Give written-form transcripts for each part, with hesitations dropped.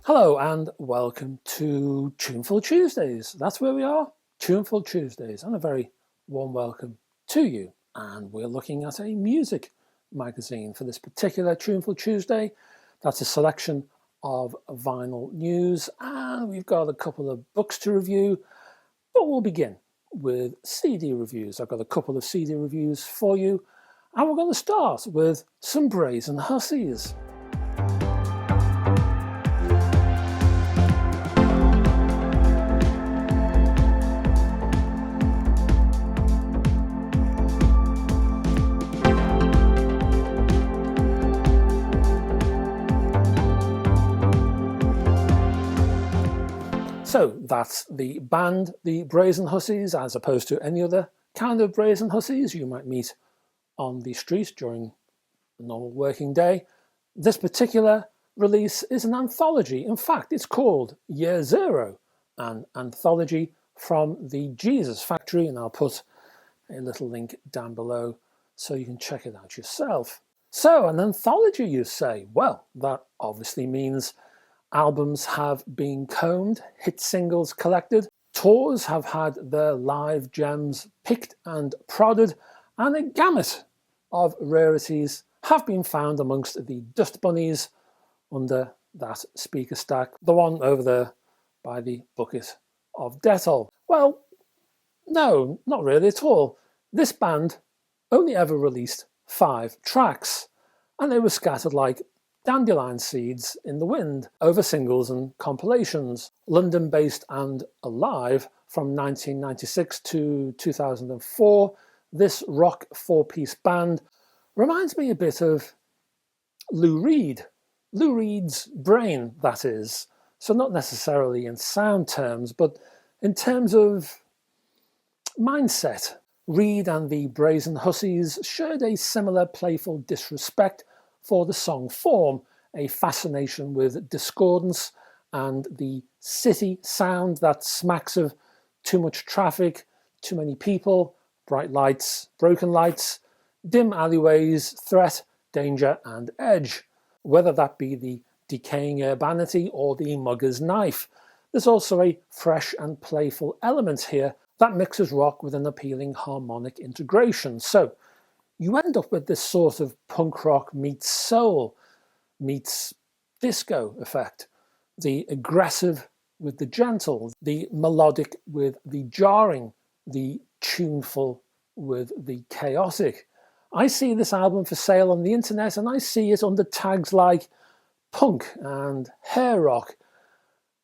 Hello and welcome to Tuneful Tuesdays. That's where we are, Tuneful Tuesdays, and a very warm welcome to you. And we're looking at a music magazine for this particular Tuneful Tuesday. That's a selection of vinyl news, and we've got a couple of books to review, but we'll begin with CD reviews. I've got a couple of CD reviews for you, and we're going to start with some Brazen Hussies. So that's the band, the Brazen Hussies, as opposed to any other kind of Brazen Hussies you might meet on the street during a normal working day. This particular release is an anthology. In fact, it's called Year Zero, an anthology from the Jesus Factory, and I'll put a little link down below so you can check it out yourself. So, an anthology, you say? Well, that obviously means albums have been combed, hit singles collected, tours have had their live gems picked and prodded, and a gamut of rarities have been found amongst the dust bunnies under that speaker stack, the one over there by the bucket of Dettol. Well, no, not really at all. This band only ever released 5 tracks, and they were scattered like dandelion seeds in the wind over singles and compilations. London-based and alive from 1996 to 2004, this rock 4-piece band reminds me a bit of Lou Reed. Lou Reed's Brain, that is. So not necessarily in sound terms, but in terms of mindset. Reed and the Brazen Hussies shared a similar playful disrespect for the song form, a fascination with discordance and the city sound that smacks of too much traffic, too many people, bright lights, broken lights, dim alleyways, threat, danger and edge. Whether that be the decaying urbanity or the mugger's knife, there's also a fresh and playful element here that mixes rock with an appealing harmonic integration. So you end up with this sort of punk rock meets soul, meets disco effect. The aggressive with the gentle, the melodic with the jarring, the tuneful with the chaotic. I see this album for sale on the internet and I see it under tags like punk and hair rock,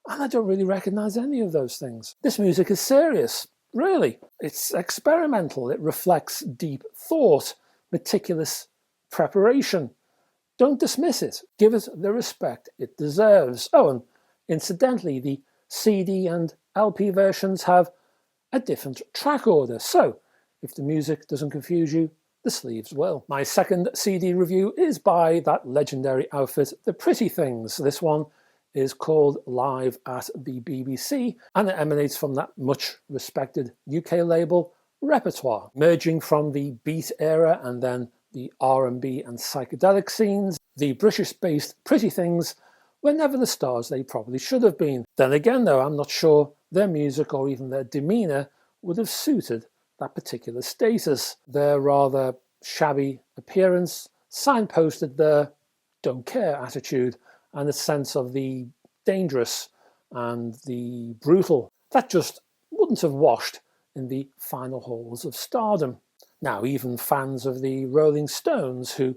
and I don't really recognise any of those things. This music is serious, really. It's experimental, it reflects deep thought, meticulous preparation. Don't dismiss it. Give it the respect it deserves. Oh, and incidentally, the CD and LP versions have a different track order. So, if the music doesn't confuse you, the sleeves will. My second CD review is by that legendary outfit, The Pretty Things. This one is called Live at the BBC, and it emanates from that much respected UK label, Repertoire. Merging from the beat era and then the R&B and psychedelic scenes, the British-based Pretty Things were never the stars they probably should have been. Then again though, I'm not sure their music or even their demeanour would have suited that particular status. Their rather shabby appearance signposted their don't care attitude and a sense of the dangerous and the brutal that just wouldn't have washed in the final halls of stardom. Now, even fans of the Rolling Stones, who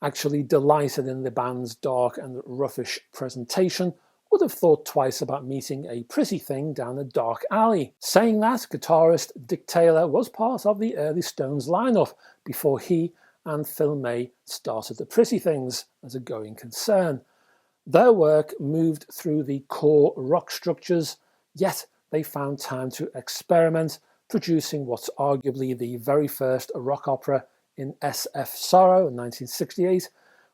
actually delighted in the band's dark and roughish presentation, would have thought twice about meeting a pretty thing down a dark alley. Saying that, guitarist Dick Taylor was part of the early Stones lineup before he and Phil May started the Pretty Things as a going concern. Their work moved through the core rock structures yet they found time to experiment, producing what's arguably the very first rock opera in SF Sorrow in 1968,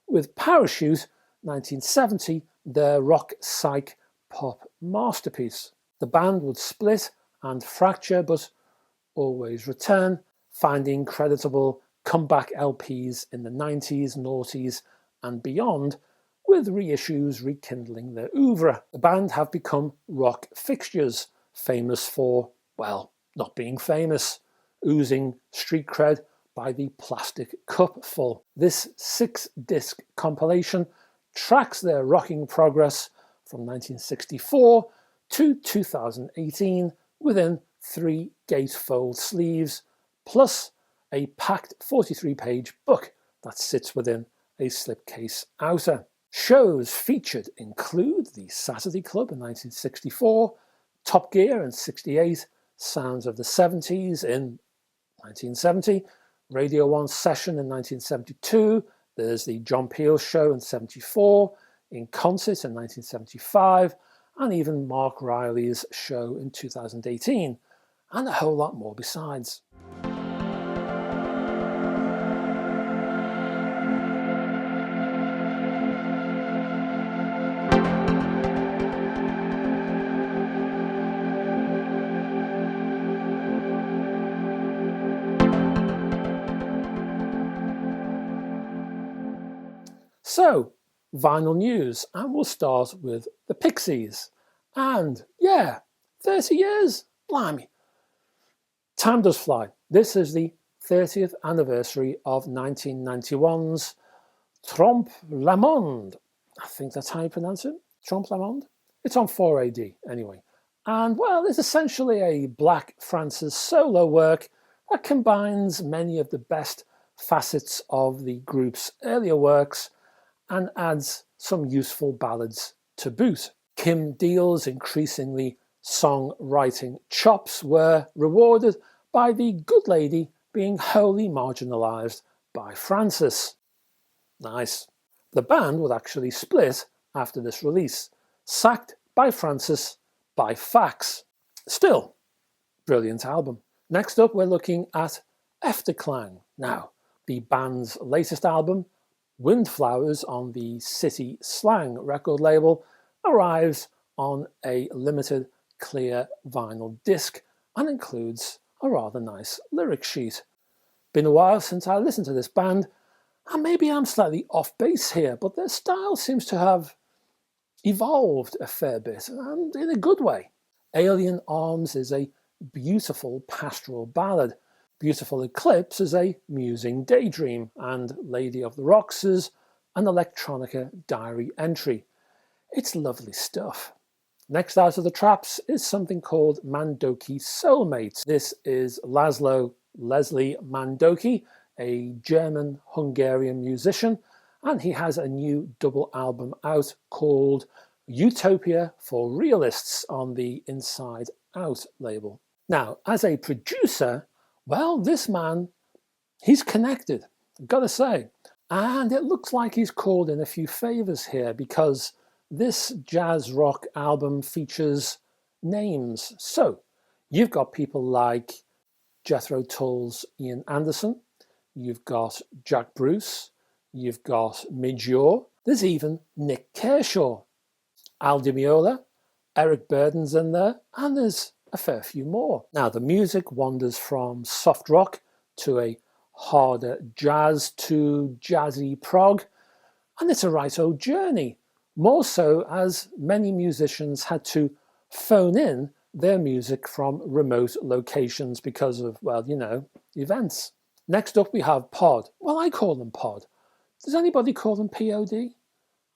with Parachute 1970, their rock psych pop masterpiece. The band would split and fracture, but always return, finding creditable comeback LPs in the 90s, noughties and beyond, with reissues rekindling their oeuvre. The band have become rock fixtures, famous for, well, not being famous, oozing street cred by the plastic cup full. This 6-disc compilation tracks their rocking progress from 1964 to 2018 within 3 gatefold sleeves, plus a packed 43-page book that sits within a slipcase outer. Shows featured include the Saturday Club in 1964, Top Gear in 68, Sounds of the 70s in 1970, Radio 1 Session in 1972, there's the John Peel Show in 74, In Concert in 1975, and even Mark Riley's show in 2018, and a whole lot more besides. So, vinyl news, and we'll start with the Pixies. And yeah, 30 years, blimey. Time does fly. This is the 30th anniversary of 1991's Trompe la Monde. I think that's how you pronounce it, Trompe la Monde. It's on 4AD anyway. And well, it's essentially a Black Francis solo work that combines many of the best facets of the group's earlier works and adds some useful ballads to boot. Kim Deal's increasingly songwriting chops were rewarded by the good lady being wholly marginalised by Francis. Nice. The band would actually split after this release, sacked by Francis by fax. Still, brilliant album. Next up, we're looking at Efterklang. Now, the band's latest album, Windflowers, on the City Slang record label, arrives on a limited clear vinyl disc and includes a rather nice lyric sheet. Been a while since I listened to this band, and maybe I'm slightly off base here, but their style seems to have evolved a fair bit, and in a good way. Alien Arms is a beautiful pastoral ballad. Beautiful Eclipse is a musing daydream, and Lady of the Rocks is an electronica diary entry. It's lovely stuff. Next out of the traps is something called Mandoki Soulmates. This is Leslie Mandoki, a German-Hungarian musician, and he has a new double album out called Utopia for Realists on the Inside Out label. Now, as a producer, well, this man, he's connected, I've got to say. And it looks like he's called in a few favours here, because this jazz rock album features names. So, you've got people like Jethro Tull's Ian Anderson, you've got Jack Bruce, you've got Midge Ure, there's even Nick Kershaw, Al Di Meola, Eric Burden's in there, and there's a fair few more. Now, the music wanders from soft rock to a harder jazz to jazzy prog, and it's a right old journey, more so as many musicians had to phone in their music from remote locations because of, well, you know, events. Next up we have P.O.D. Well, I call them P.O.D. Does anybody call them P.O.D?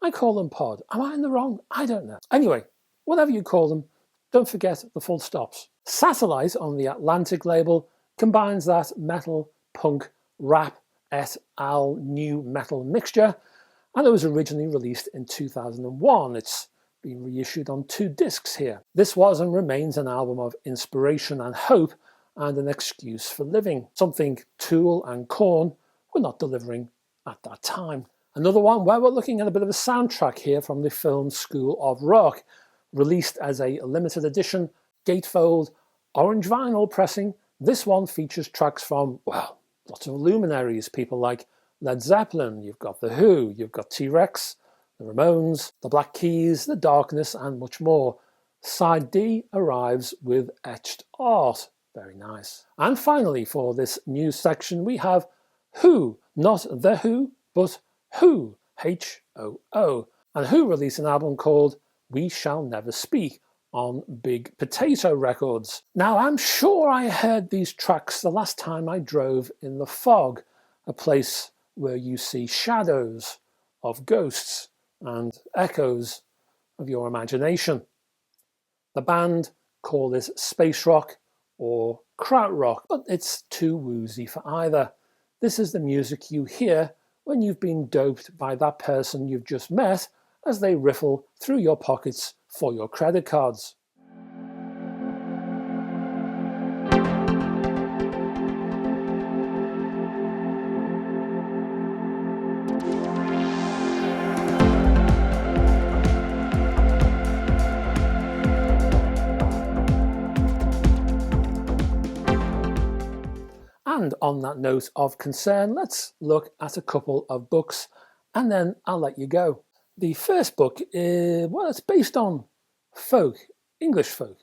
I call them P.O.D. Am I in the wrong? I don't know. Anyway, whatever you call them, don't forget the full stops. Satellite on the Atlantic label combines that metal, punk, rap, et al. New metal mixture, and it was originally released in 2001. It's been reissued on 2 discs here. This was and remains an album of inspiration and hope and an excuse for living, something Tool and Korn were not delivering at that time. Another one where we're looking at a bit of a soundtrack here from the film School of Rock, Released as a limited edition gatefold orange vinyl pressing, this one features tracks from, well, lots of luminaries, people like Led Zeppelin, you've got The Who, you've got T-Rex, the Ramones, the Black Keys, The Darkness, and much more. Side D arrives with etched art. Very nice. And finally, for this news section, we have Who, not The Who, but Who, H-O-O. And Who released an album called We Shall Never Speak on Big Potato Records. Now, I'm sure I heard these tracks the last time I drove in the fog, a place where you see shadows of ghosts and echoes of your imagination. The band call this space rock or krautrock, but it's too woozy for either. This is the music you hear when you've been doped by that person you've just met as they riffle through your pockets for your credit cards. And on that note of concern, let's look at a couple of books and then I'll let you go. The first book is, well, it's based on folk, English folk,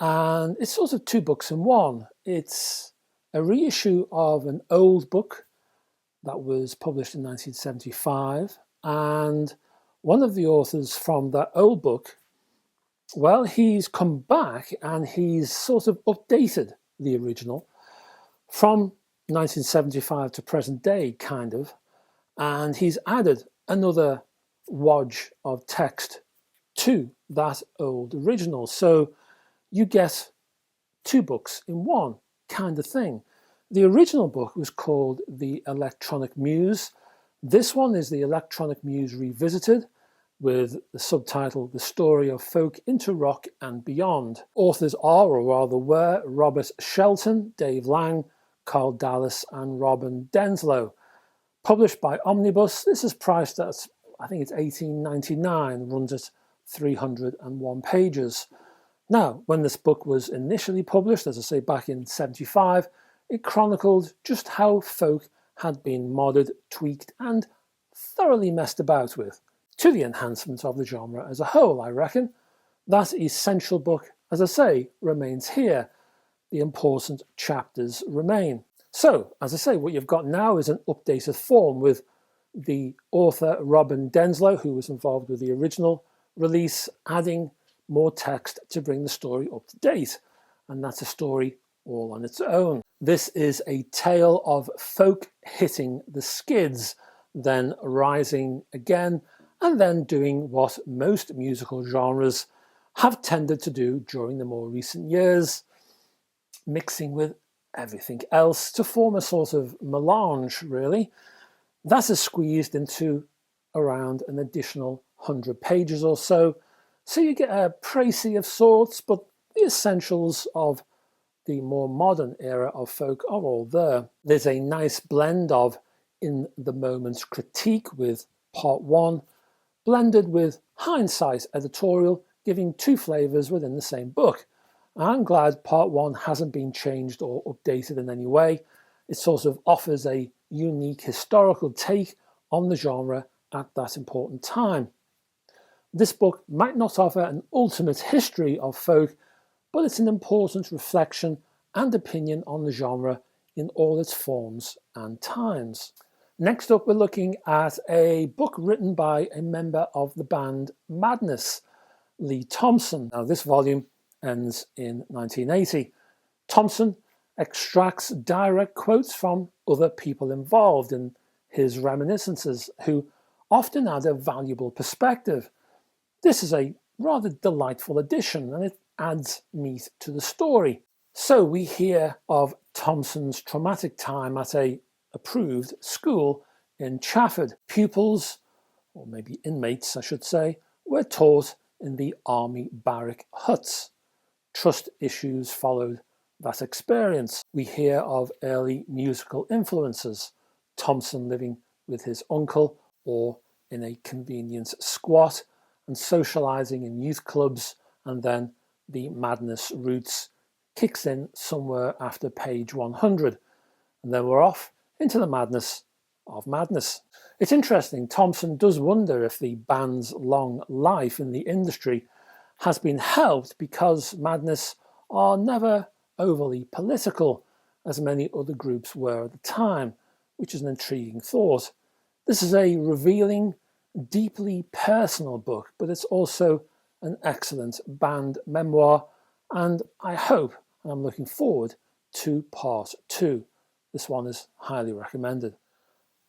and it's sort of two books in one. It's a reissue of an old book that was published in 1975, and one of the authors from that old book, well, he's come back and he's sort of updated the original from 1975 to present day, kind of, and he's added another wodge of text to that old original. So you get two books in one kind of thing. The original book was called The Electronic Muse. This one is The Electronic Muse Revisited, with the subtitle The Story of Folk into Rock and Beyond. Authors are, or rather were, Robert Shelton, Dave Lang, Carl Dallas and Robin Denslow. Published by Omnibus, this is priced at, I think it's $18.99, runs at 301 pages. Now, when this book was initially published, as I say, back in 75, it chronicled just how folk had been modded, tweaked and thoroughly messed about with, to the enhancement of the genre as a whole, I reckon. That essential book, as I say, remains here. The important chapters remain. So, as I say, what you've got now is an updated form with the author Robin Denslow, who was involved with the original release, adding more text to bring the story up to date. And that's a story all on its own. This is a tale of folk hitting the skids, then rising again, and then doing what most musical genres have tended to do during the more recent years, mixing with everything else to form a sort of melange, really. That is squeezed into around an additional 100 pages or so. So you get a précis of sorts, but the essentials of the more modern era of folk are all there. There's a nice blend of in the moment's critique with part one, blended with hindsight editorial, giving two flavours within the same book. I'm glad part one hasn't been changed or updated in any way. It sort of offers a unique historical take on the genre at that important time. This book might not offer an ultimate history of folk, but it's an important reflection and opinion on the genre in all its forms and times. Next up, we're looking at a book written by a member of the band Madness, Lee Thompson. Now, this volume ends in 1980. Thompson extracts direct quotes from other people involved in his reminiscences, who often add a valuable perspective. This is a rather delightful addition, and it adds meat to the story. So we hear of Thompson's traumatic time at a approved school in Chafford. Pupils, or maybe inmates I should say, were taught in the army barrack huts. Trust issues followed that experience. We hear of early musical influences, Thompson living with his uncle or in a convenience squat, and socializing in youth clubs, and then the madness roots kicks in somewhere after page 100, and then we're off into the madness of madness. It's interesting, Thompson does wonder if the band's long life in the industry has been helped because Madness are never overly political, as many other groups were at the time, which is an intriguing thought. This is a revealing, deeply personal book, but it's also an excellent band memoir, and I hope, and I'm looking forward to part 2. This one is highly recommended.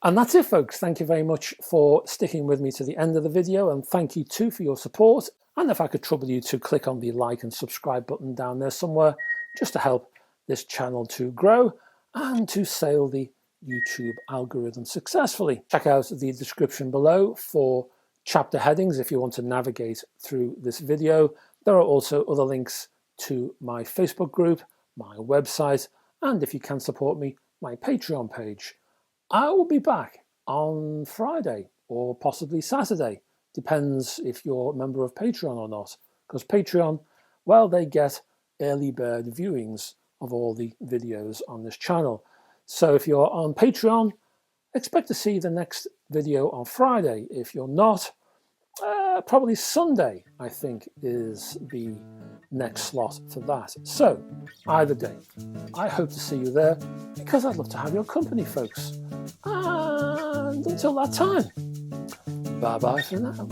And that's it, folks. Thank you very much for sticking with me to the end of the video, and thank you too for your support. And if I could trouble you to click on the like and subscribe button down there somewhere, just to help this channel to grow and to sail the YouTube algorithm successfully. Check out the description below for chapter headings if you want to navigate through this video. There are also other links to my Facebook group, my website, and if you can support me, my Patreon page. I will be back on Friday or possibly Saturday. Depends if you're a member of Patreon or not. Because Patreon, well, they get early bird viewings of all the videos on this channel. So if you're on Patreon, expect to see the next video on Friday. If you're not, probably Sunday, I think, is the next slot for that. So, either day. I hope to see you there, because I'd love to have your company, folks. And until that time, bye-bye for now.